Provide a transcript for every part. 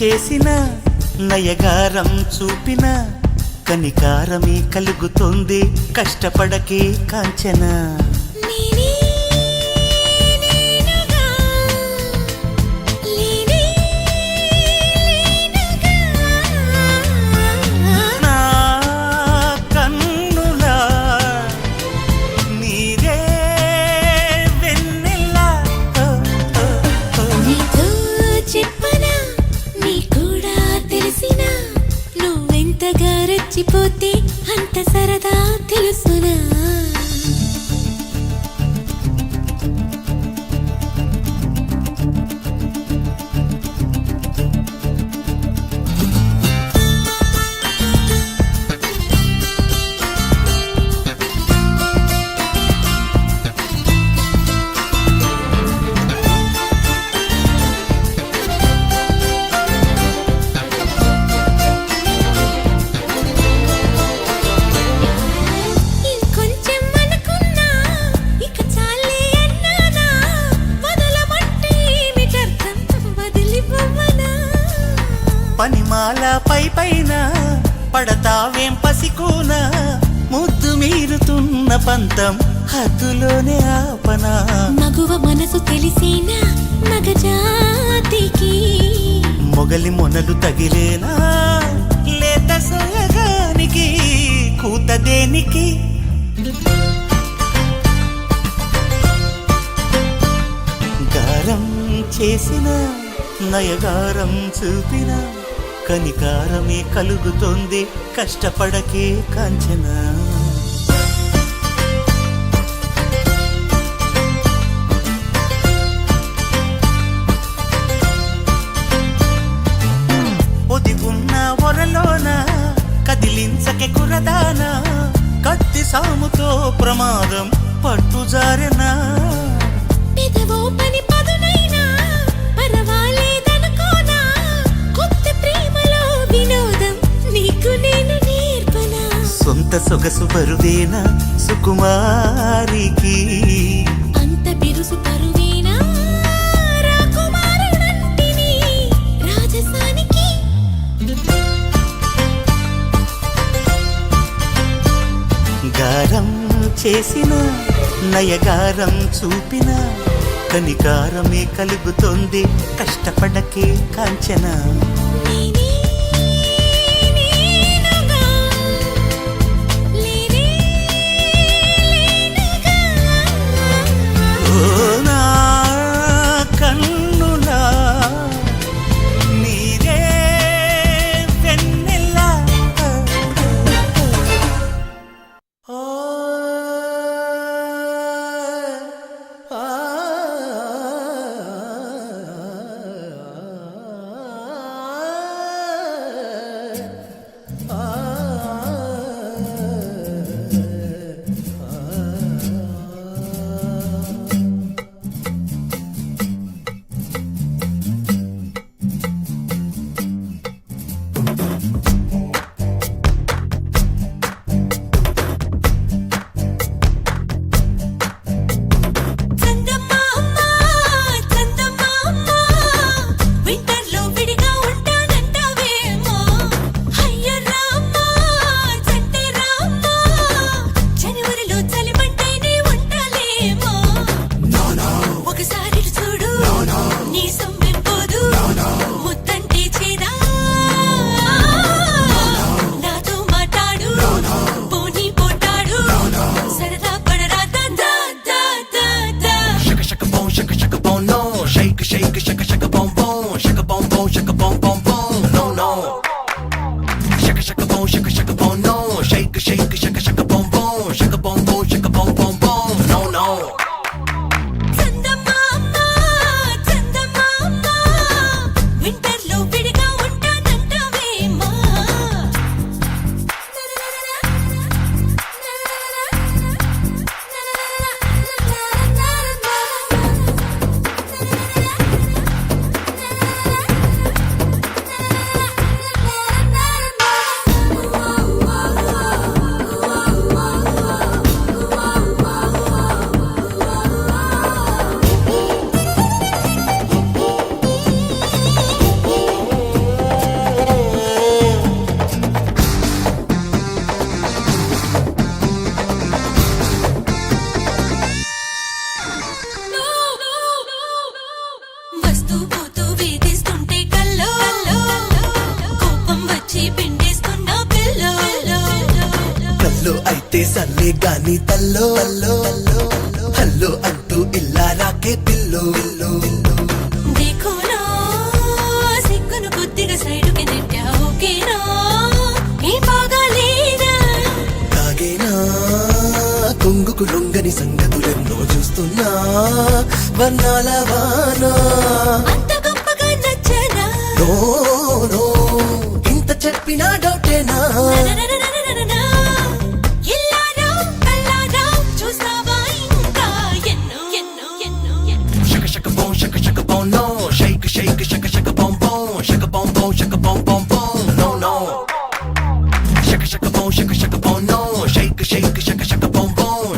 చేసిన నయగారం చూపిన కనికారమే కలుగుతుంది కష్టపడకే కాంచన పోతే అంత సరదా తెలుసునా పనిమాల పైన పడతావేం పసికూన ముద్దు మీరుతున్న పంతం హద్దులోనే ఆపనా మగువ మనసు తెలిసేనా మగజాతికి మొగలి మొనలు తగిలేనా లేత సోయగానికి కూత దేనికి గారం చేసిన నయగారం చూపిన కనికారమే కలుగుతోంది కష్టపడకే కాంచన ఒదిగున్న ఒరలోన కదిలించకే కురదాన కత్తి సాముతో ప్రమాదం పట్టుజారెనా పెదవో పని పదునైనా పరవాలేదనుకోనా కొత్త ప్రేమలో వినోదం నీకు నేను నేర్పనా సొంత సొగసు బరువేనా సుకుమారికి అంత బిరుసు పరువేనా రాకుమారుడంటిని రాజసానికి గారం చేసిన నయగారం చూపిన కనికారమే కలుగుతోంది కష్టపడకే కాంచన సర్లే గాని తల్లో హల్లో అంటూ ఇల్లా రాకే పిల్లో देखोना సిగ్గును కొద్దిగా సైడుకి నెట్టా ఓకేనా ఏ బాగాలేనా తాగేనా కొంగుకు లొంగని సంగతులెన్నో చూస్తున్నా వర్ణాల వానా అంత గొప్పగా నచ్చనా నో నో ఇంత చెప్పినా డౌటేనా ననననననననా. ఇల్లారా, కల్లారా, చూస్తావా ఇంకా ఎన్నో ఎన్నో ఎన్నో ఎన్నో shaka boom no shake shaka boom shaka boom shaka boom no no shaka boom no shake shaka boom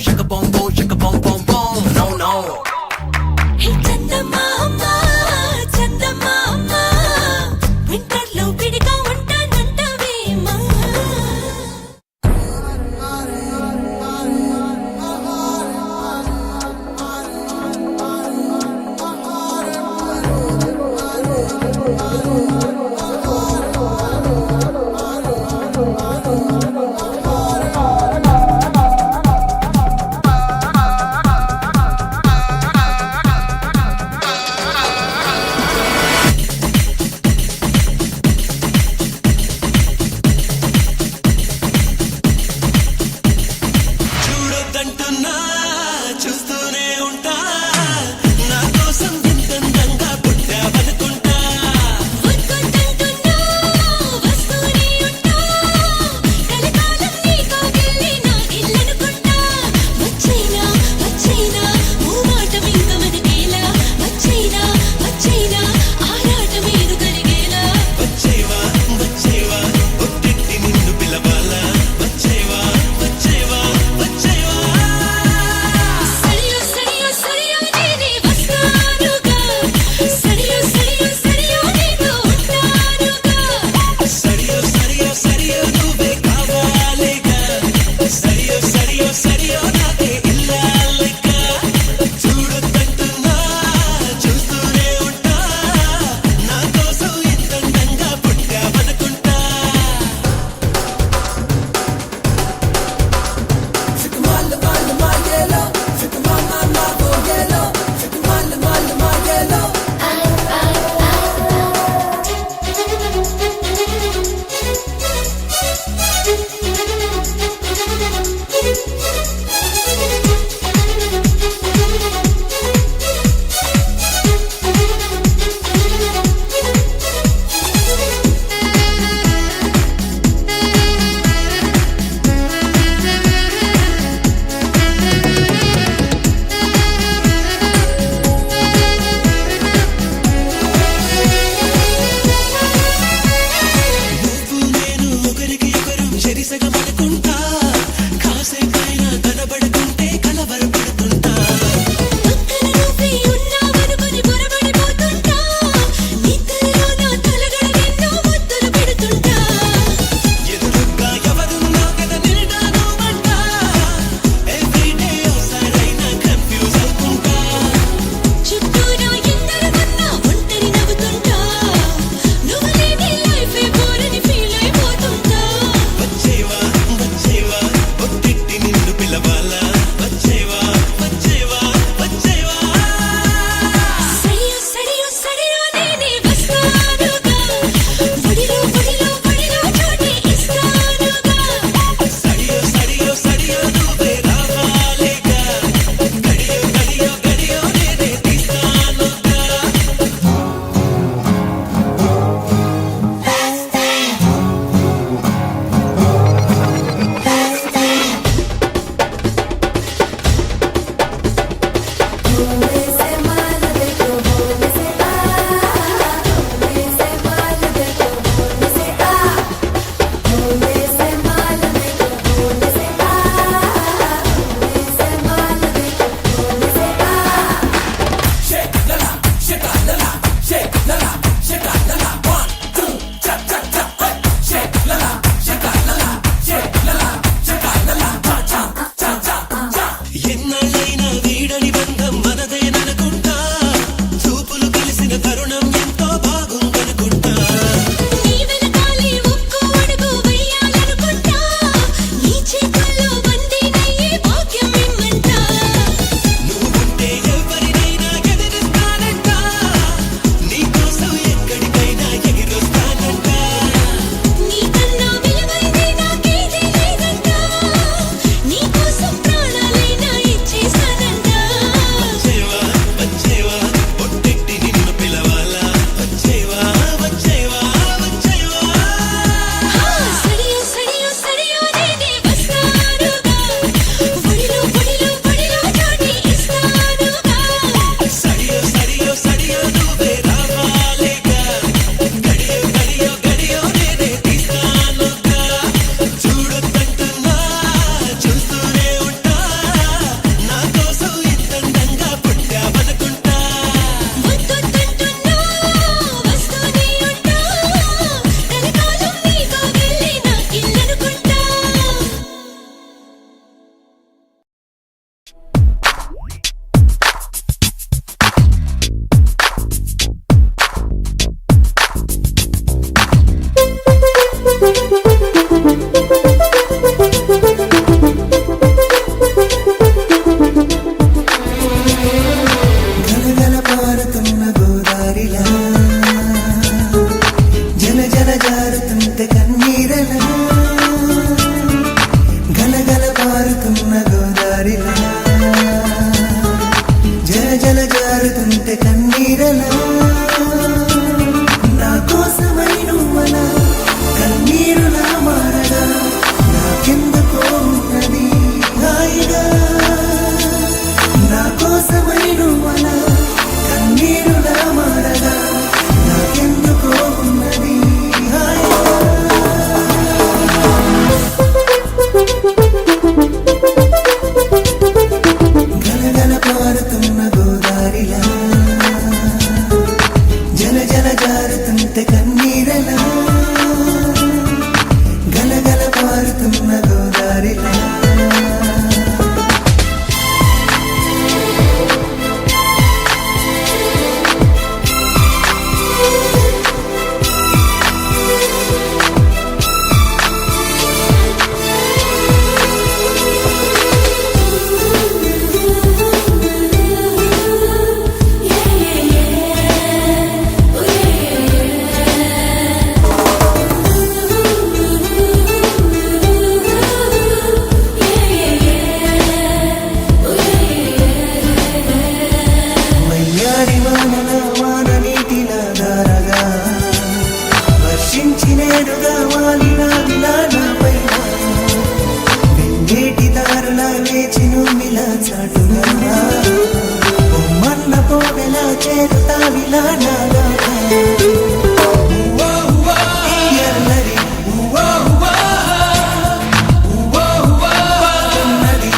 shaka boom no no హే చందమామ చందమామ వింటర్లో విడిగా ఉంటానంటవేమా చూడొద్దంటున్నా చూస్తూనే ఉంటా నా కోసం ఇంతంగా పుట్టావనుకుంటా వద్దంటున్నా వస్తూనే ఉంటా కలకాలం నీతో గిల్లి నా ఇల్లనుకుంటా వచ్చైనా వచ్చైనా ఓ మాట ఇంక మనకేలా వచ్చైనా వచ్చైనా ఆరాటం ఏదు కలిగేలా వచ్చేవా ఒట్టిట్టి నిన్ను పిలవాలా వచ్చేవా సడియో సడియో సడియో నేనే వస్తానుగా సడియో సడియో సడియో నీతో ఉంటానుగా సరియో నువ్వే కావాలిగా సరియో నాకే ఇల్లాలిక చూడొద్దంటున్నా చూస్తూనే ఉంటా నా కోసం ఇంతంగా పుట్టావనుకుంటా నువ్వు నేను ఒకరికి ఒకరు చెరిసగ పడుకుంటా కాసేపైనా కనబడుతుంటే కలవరపడుతుంటా పక్కన నువ్వే ఉన్నావనుకొని పొరబడిపోతుంటా నిద్రలో నా తలగడ ఎన్నో ముద్దులు పెడుతుంటా ఎదురుగా ఎవరున్నా కదా నిండాను అంట ఎవ్రీడే ఒకసారైనా కన్ఫ్యూజ్ అవుతుంటా చుట్టూరా ఎందరమన్నా ఒంటరి నవ్వుతుంటా నువ్వు లేని లైఫే బోరని ఫీల్ అయిపోతుంటా వచ్చేవా ఒట్టిట్టి నిన్ను పిలవాలా వచ్చేవా సడియో సడియో సడియో నేనే వస్తానుగా బడిలో చోటే ఇస్తానుగా సరియో నువ్వే రావాలిగా గడియో నేనే తీస్తానుగా చాటుగా మన్న పోవెలా చేరుతావిలా నాలోగా ఎల్లరి ఉన్నది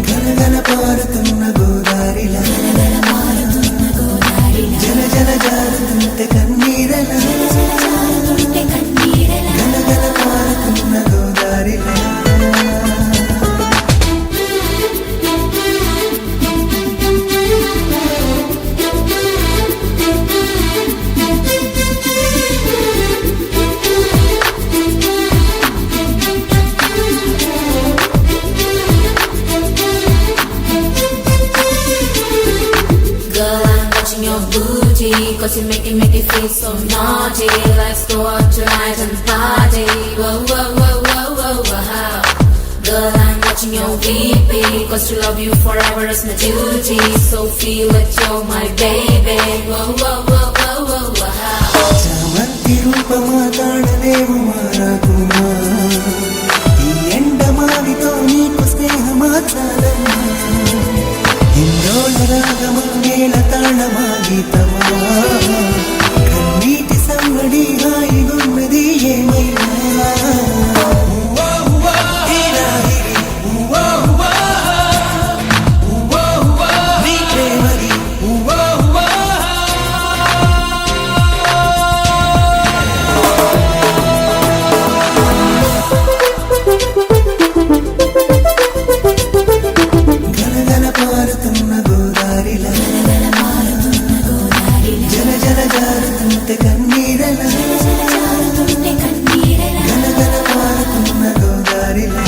గలగల పారుతున్న గోదారిలా జల జల జారుతుంటే కన్నీరలా గలగల పారుతున్న గోదారిలా Girl, I'm watching your booty, cause you make it feel so naughty. Let's go out tonight and party. Whoa, whoa, whoa, whoa, whoa, whoa. Girl, I'm watching your VP, cause to love you forever is my duty. So feel it, you're my baby. Whoa, whoa, whoa, whoa, whoa, whoa. చామంతి రూపమా తాళలేవు మారాకుమా ఈ ఎండమావితో నీకు స్నేహమా చాలమ్మా హిందోళ రాగమా మేళ తాళమా గీతమా కన్నీటి సంగడి హాయిగున్నది ఏమైనా హీరాహిరి నీ ప్రేమది గలగల పారుతున్న గోదారిలా జల జల జారుతుంటే కన్నీరలా గలగల పారుతున్న గోదారిలా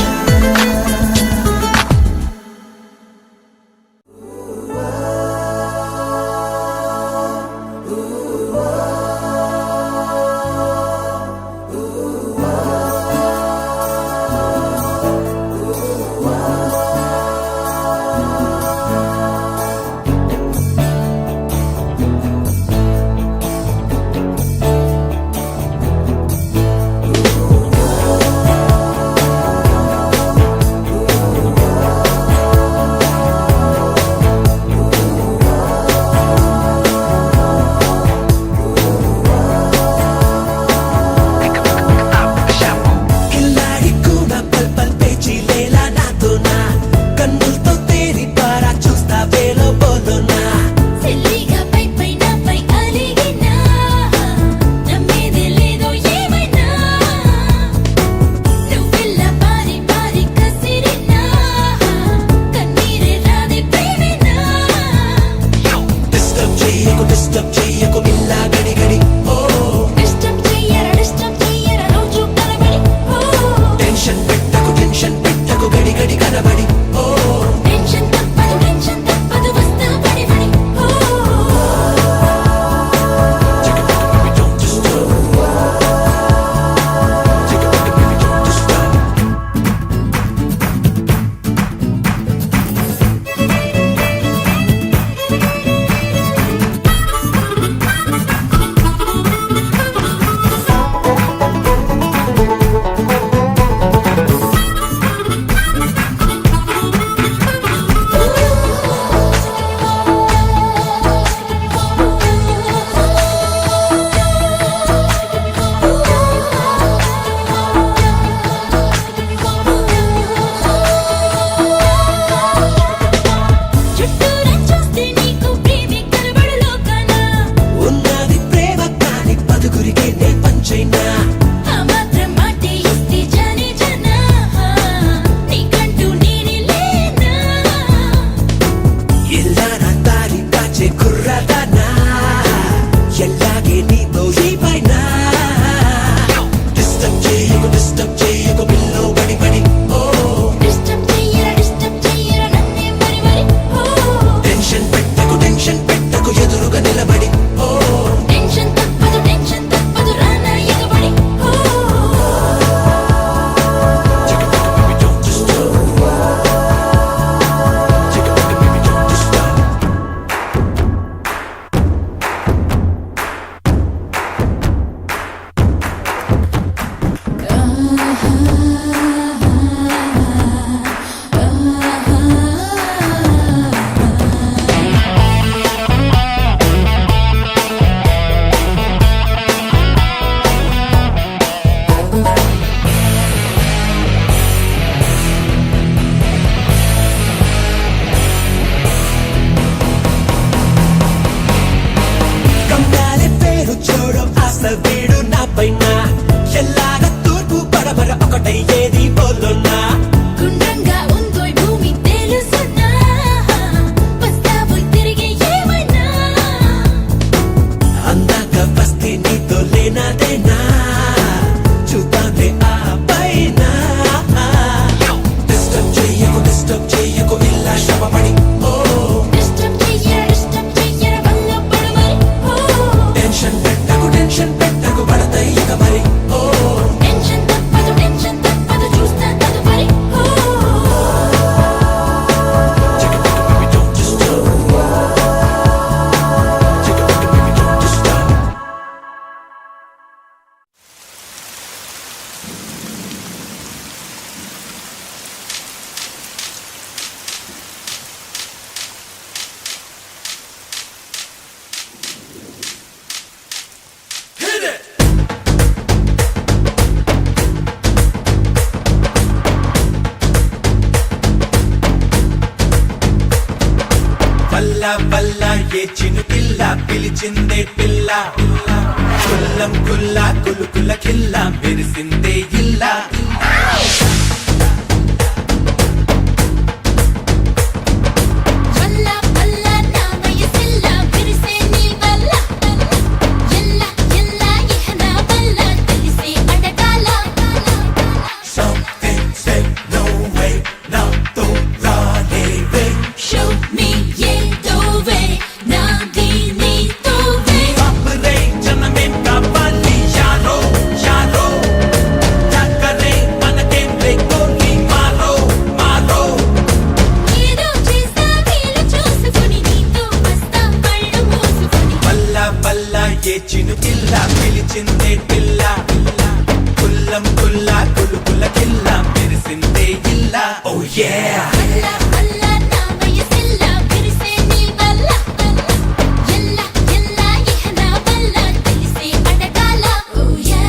సిల్లిగా పై పై నాపై అలిగినా నమ్మేది లేదో ఏమైనా నువ్వెల్లా పారి పారి కసిరినా కన్నీరే రాది ప్రేమేనా డిస్టర్బ్ చెయ్యకు మిల్లా గడి గడి డిస్టర్బ్ చెయ్యరా రోజు కలబడి టెన్షన్ పెట్టకు గడి గడి కనబడి టెన్షన్ తప్పదు వస్తా పడి పడి Don't disturb. Don't disturb. చినుకిల్లా పిలిచిందే పిల్ల కుల్లం కుల్లా కులుకుల కిల్లా మెరిసిందే ఇల్లా వల్ల వల్ల నా వయసిల్ల విరిసే నీ వల్ల ఎల్ల ఎల్ల ఇహన వల్ల తెలిసే అడగాల Something said no way నాతో రాలేవే షో మీ ఏదో వే నాది నీతో వే అప్పుడే జనమేం కావాలి యారో యారో టక్కరే మనకేం లేకోని మారో మారో ఏదో చేస్తా వీలు చూసుకొని నీతో వస్తా కళ్ళు మూసుకొని వల్ల వల్ల ఏ చినుకిల్లా పిలిచిందే పిల్ల కుల్లం కుల్లా కులుకుల కిల్లా మెరిసిందే ఇల్లా ఓ యా వల్ల వల్ల నా వయసిల్ల విరిసే నీ వల్ల ఎల్ల ఎల్ల ఇహన వల్ల తెలిసే అడగాల ఓ యా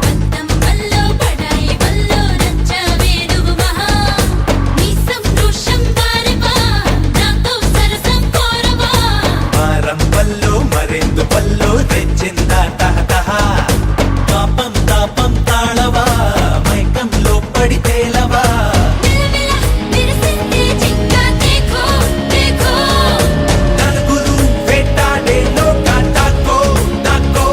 పంతం వల్లో పడాయి వల్లో రచ్చ వేడువు మహా నీ సంతోషం బారవా నాతో సరసం కోరవా మారం పల్లో మరెందు పల్లో తెచ్చిందా తహతహ పాపం తాపం తాళవా మైకంలో పడి తేలవా నిలమిల విరిసిందే జింక దేఖో దేఖో నలుగురు వెంటాడే లోక తాకో తాకో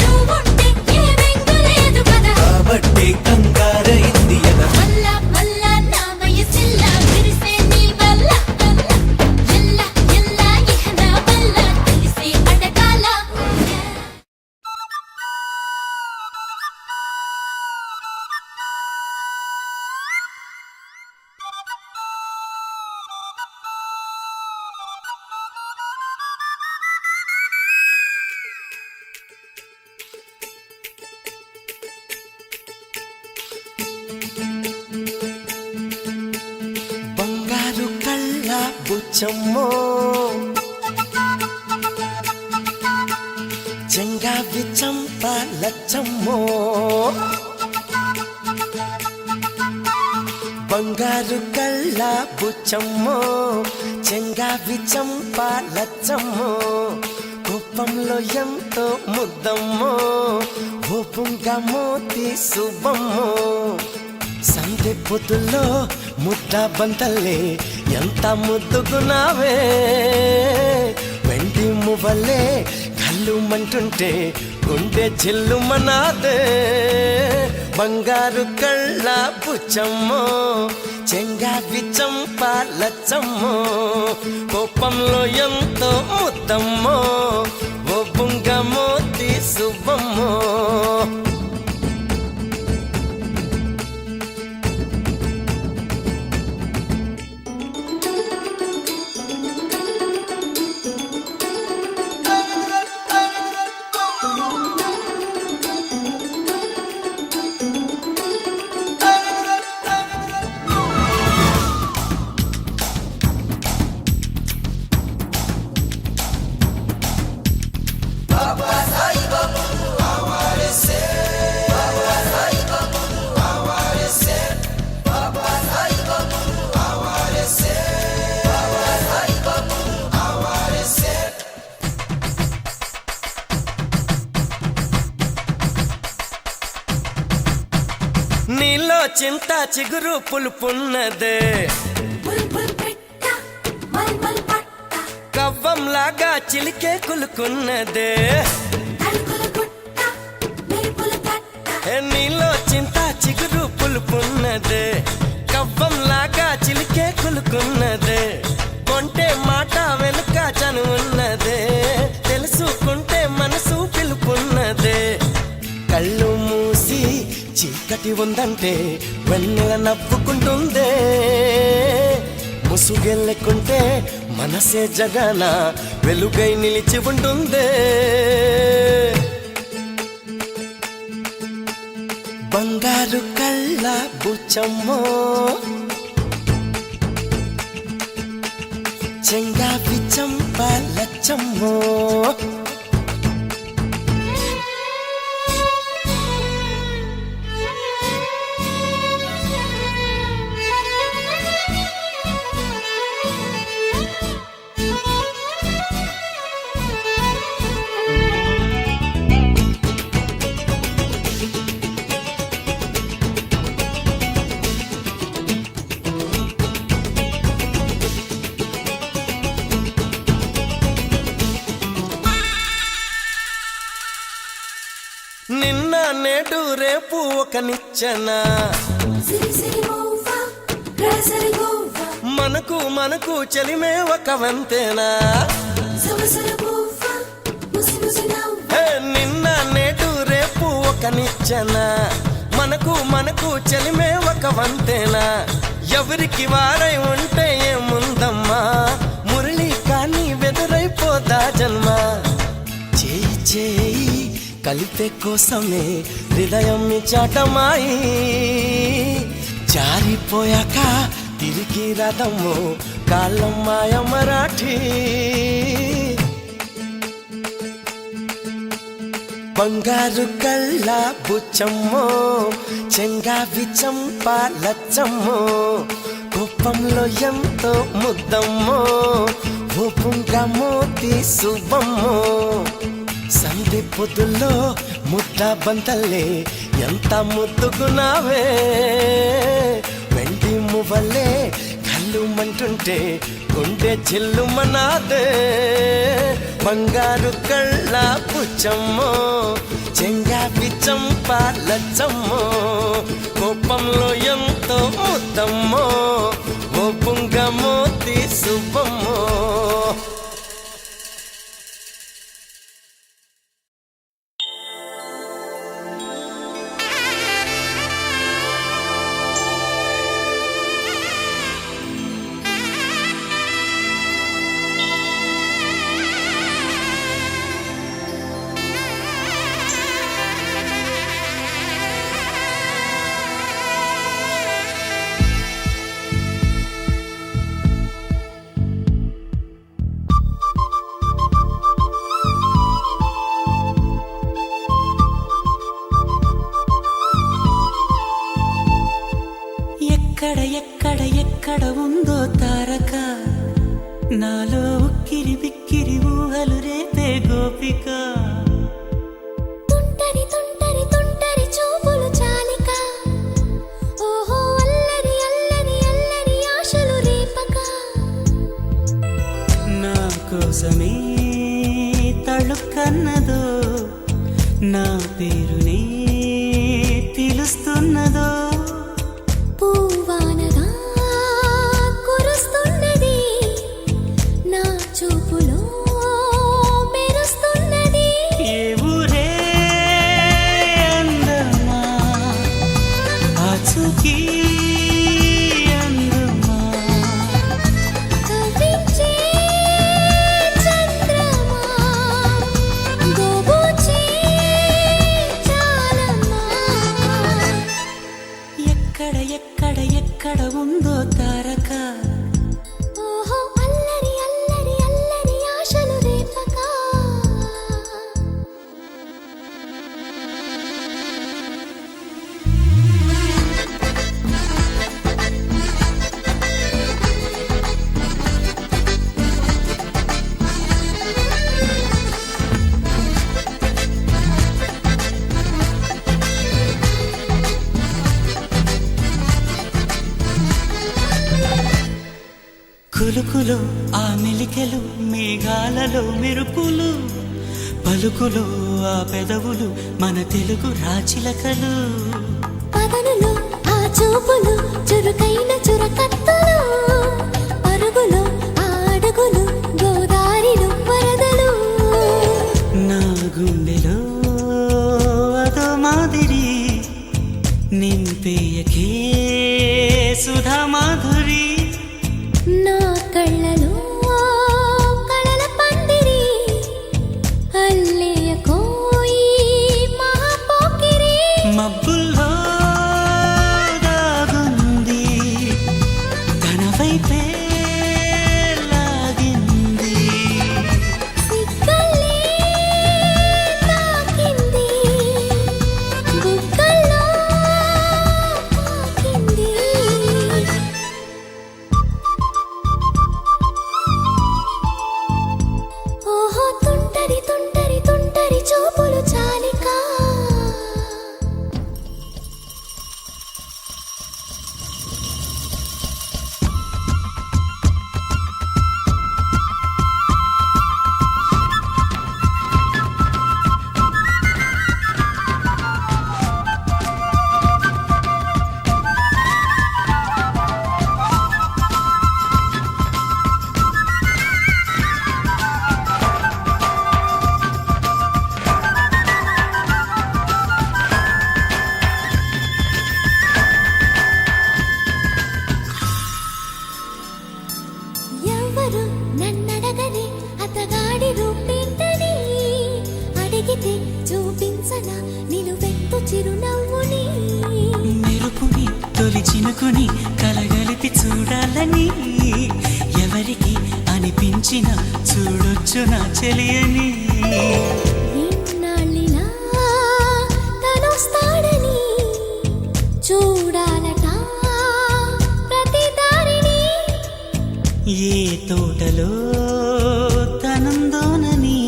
నువ్వుంటే ఏ బెంగ లేదు కదా కాబట్టి కంగారైంది ఎద వల్ల వల్ల నా వయసిల్ల విరిసే నీ వల్ల ఎల్ల ఎల్ల ఇహన వల్ల తెలిసే అడగాల బంగారు కళ్ళ బుచ్చమ్మో చెంగావి చంప లచ్చమ్మో బంగారు కళ్ళ బుచ్చమ్మో చెంగావి చంప లచ్చమ్మో కోపంలో ఎంతో ముద్దమ్మో ఓపుంగా మోతి శుభమ్మో సందె పొద్దుల్లో ముద్ద బంతల్లే ఎంత ముద్దుగున్నావే వెండి మువ్వలే కళ్ళు మంటుంటే గుండె చిల్లుమనాదే బంగారు కళ్ళ పుచ్చమ్మో చెంగావి చంప లచ్చమ్మో కోపంలో ఎంతో ముద్దమ్మో ఓ బుంగ మోతి శుభమ్మో నీలో చింత చిగురు పులుపున్నదే బుల్బుల్ పెట్ట మల్మల్ పట్ట కవ్వంలాగా చిలికే కులుకున్నదే తలుకుల గుట్ట మెరుపుల తట్ట నీలో చింత చిగురు పులుపున్నదే కవ్వంలాగా చిలికే కులుకున్నదే కొంటే మాట వెనుక చనువున్నదే తెలుసుకుంటే మనసు పిలుపున్నదే కళ్ళు మూసి చీకటి ఉందంటే వెన్నెల నవ్వుకుంటుందే ముసుగెళ్ళకుంటే మనసే జగన వెలుగై నిలిచి ఉంటుంది. బంగారు కళ్ళ బుచ్చమ్మో చెంగావి చంపాలచ్చమ్మో నిన్న నేడు రేపు ఒక నిచ్చెన City, city, move up, grass, city, move up, మనకు చెలిమే ఒక వంతేనా. summer, city, move up, musi, musi, now. హే, నిన్న నేడు రేపు ఒక నిచ్చెన మనకు చెలిమే ఒక వంతేనా. ఎవరికి వారై ఉంటే ఏముందమ్మా, మురళి కానీ వెదురైపోదా జన్మ. చేయి చేయి కలిపే కోసమే హృదయం చాటమాయి, జారిపోయాక తిరిగి రథము కాలం మాయ మరాఠీ. బంగారు కళ్ళ బుచ్చమ్మో చెంగావి చంపాలచ్చమ్మో, కోపంలో ఎంతో ముద్దమ్మో ఓ పుంగమోతి శుభమ్మో. సంధి పొద్దుల్లో ముద్ద బంతల్లే ఎంత ముద్దుకున్నావే, వెండి మువ్వలే కళ్ళు మంటుంటే గుండె చిల్లుమనాదే. బంగారు కళ్ళ పుచ్చమ్మో చెంగావి చంపాలచ్చమ్మో, కోపంలో ఎంతో ముద్దమ్మో ఓ పుంగమోతి శుభమ్మో. ఎక్కడ ఉందో తారక, నాలో ఉక్కిరి బిక్కిరి ఊహలు రేపే గోపిక. తుంటరి తుంటరి తుంటరి చూపులు చాలిక, ఓహో అల్లరి అల్లరి అల్లరి ఆశలు రేపక. నా కోసమే తళుక్కన్నదో, నా పేరునే పిలుస్తున్నదో. పూవానగా కురుస్తున్నది, నా చూపులో మెరుస్తున్నది. ఏ ఊరే అందమా, ఆచూకీ అందమా. కవ్వించే చంద్రమా, గోబూచే చాలమ్మా. ఎక్కడ ఉందో తారక, ఓహో అల్లరి అల్లరి అల్లరి ఆశలు రేపక. కులుకులో ఆ మెలికెలు, మేఘాలలో మెరుపులు, పలుకులో ఆ పెదవులు మన తెలుగు రాచిలకలు. పదనులో ఆ చూపులు చురుకైన చురకత్తులు, పరుగులో ఆ అడుగులు గోదారిలో వరదలు. నా గుండెలో అదో మాదిరి నింపేయకే సుధా మాధురి. నా ఎవరు నన్నడగనే అతగాడి రూపేంటని అడిగితే చూపించనా నిలువెత్తు చిరునవ్వుని మెరుపుని తొలి చినుకుని కలగలిపి చూడాలని ఎవరికి అనిపించిన చూడొచ్చు నా చెలియని నిన్నాళ్ళిలా తనొస్తాడని చూడాలట ప్రతి దారిని ఏ తోటలో తనందోనని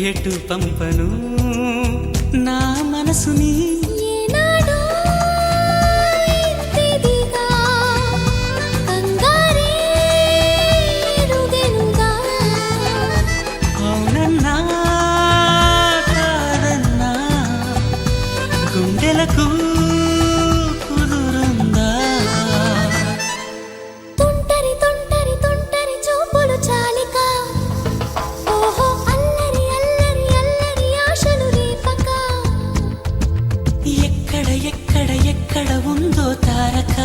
ఎటు పంపను నా మనసుని ఏనాడో ఇంతిదిగా కంగారేరుగెనుగా అవునన్నా కాదన్నా గుండెలకు కుదురుందా తుంటరి తుంటరి తుంటరి చూపులు చాలిక ఓహో అల్లరి అల్లరి అల్లరి ఆశలు రేపక ఎక్కడ ఎక్కడ ఎక్కడ ఉందో తారక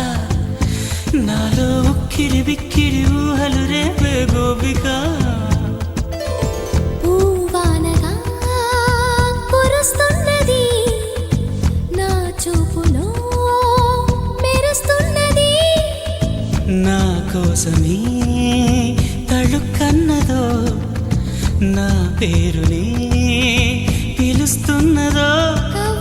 నాలో ఉక్కిరి బిక్కిరి ఊహలు రేపే గోపిక పూవానగా కురుస్తున్నది నా చూపులో మెరుస్తున్నది నా కోసమే తళుక్కన్నదో నా పేరుని పిలుస్తున్నదో కవ్వింతగా